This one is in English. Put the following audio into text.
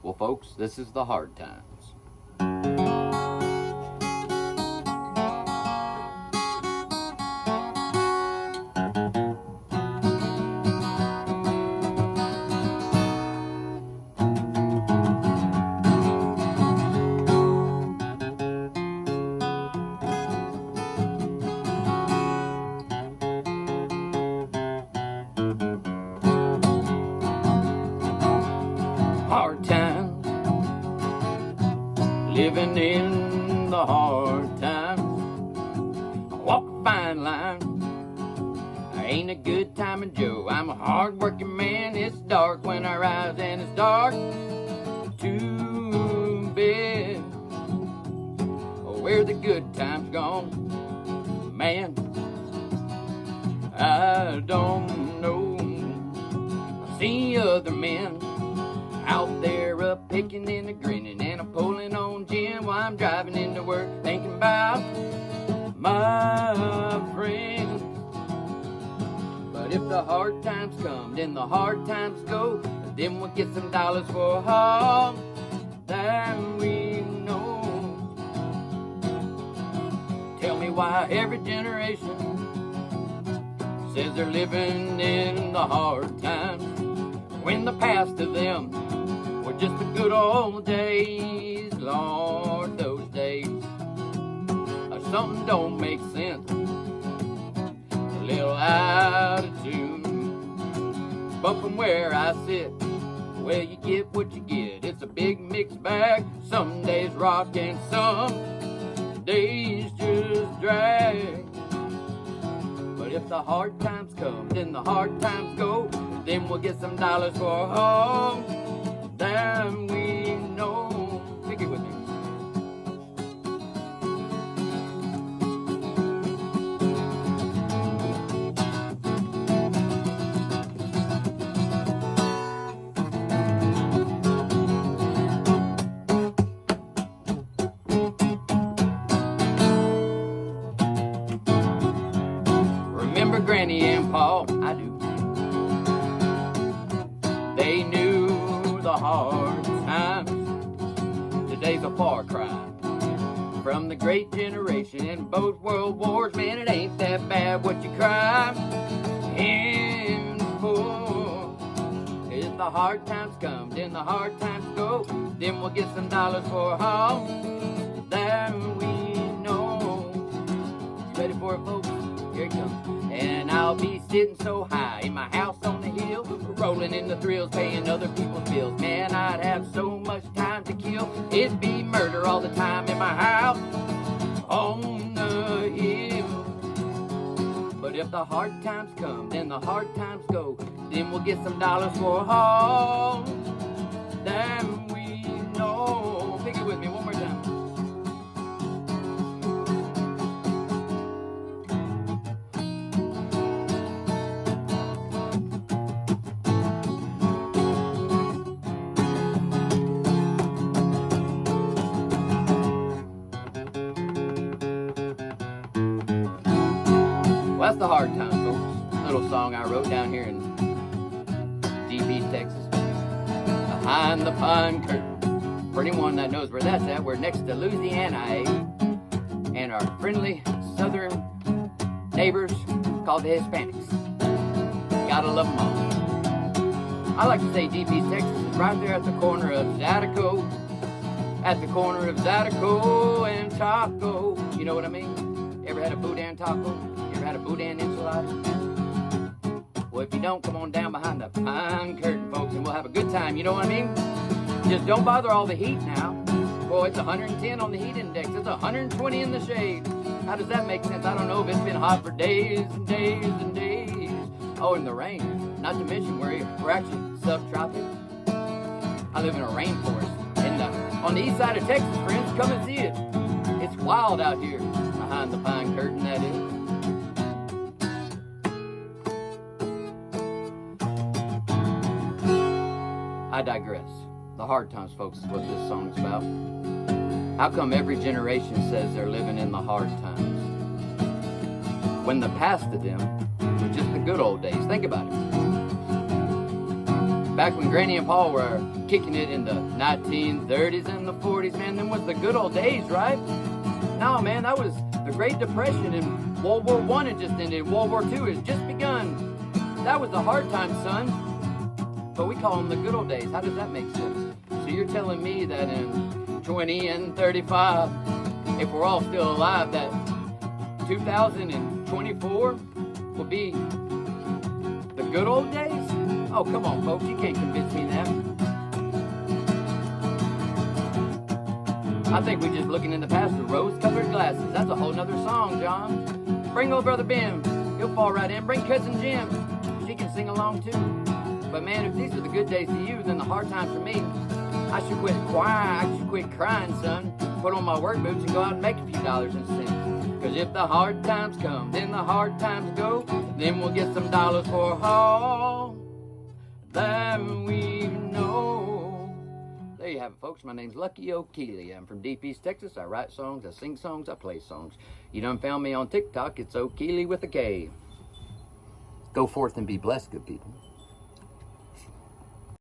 Well, folks, this is the hard times. Hard times, living in the hard times. I walk a fine line. I ain't a good time and Joe. I'm a hard-working man. It's dark when I rise and it's dark to bed. Oh, where the good times gone, man? I don't know. I see other men out there a picking and a grinning and a pulling on gin while I'm driving into work thinking about my friends. But if the hard times come, then the hard times go. Then we'll get some dollars for all that we know. Tell me why every generation says they're living in the hard times, when the past of them were just the good old days. Lord, those days, something don't make sense, a little out of tune. But from where I sit, well, you get what you get. It's a big mixed bag. Some days rock and some days just drag. But if the hard times come, then the hard times go. Then we'll get some dollars for all that we know. Pick it with me. Remember Granny and Paul? I do. They knew the hard times. Today's a far cry from the great generation in both world wars. Man, it ain't that bad what you cry in for. If the hard times come, then the hard times go. Then we'll get some dollars for all that we know. You ready for it, folks? Here it comes. And I'll be sitting so high in my house on the hill, rolling in the thrills, paying other people's bills. Man, I'd have so much time to kill. It'd be murder all the time in my house on the hill. But if the hard times come, then the hard times go. Then we'll get some dollars for all that we know. Pick it with me one more time. Well, that's the hard time, folks. Little song I wrote down here in Deep East, Texas. Behind the pine curtain. For anyone that knows where that's at, we're next to Louisiana, and our friendly southern neighbors called the Hispanics. Gotta love them all. I like to say Deep East, Texas is right there at the corner of Zydeco, and Taco. You know what I mean? Ever had a boudin taco? Ever had a boudin enchilada? Well, if you don't, come on down behind the pine curtain, folks, and we'll have a good time. You know what I mean? Just don't bother all the heat now. Boy, it's 110 on the heat index. It's 120 in the shade. How does that make sense? I don't know if it's been hot for days and days and days. Oh, and the rain. Not to mention we're actually subtropical. I live in a rainforest. And on the east side of Texas, friends, come and see it. It's wild out here behind the pine curtain, that is. I digress. The hard times, folks, is what this song's about. How come every generation says they're living in the hard times, when the past of them was just the good old days? Think about it. Back when Granny and Paul were kicking it in the 1930s and the 40s, man, them was the good old days, right? No, man, that was the Great Depression, and World War I had just ended. World War II has just begun. That was the hard times, son. But we call them the good old days. How does that make sense? So you're telling me that in 20 and 35, if we're all still alive, that 2024 will be the good old days? Oh, come on, folks. You can't convince me that. I think we're just looking in the past with rose-colored glasses. That's a whole nother song, John. Bring old Brother Ben. He'll fall right in. Bring Cousin Jim. She can sing along, too. But, man, if these are the good days to you, then the hard times for me, I should quit crying. I should quit crying, son. Put on my work boots and go out and make a few dollars and cents. Because if the hard times come, then the hard times go. Then we'll get some dollars for all that we know. There you have it, folks. My name's Lucky O'Keely. I'm from Deep East Texas. I write songs, I sing songs, I play songs. You done found me on TikTok. It's O'Keely with a K. Go forth and be blessed, good people.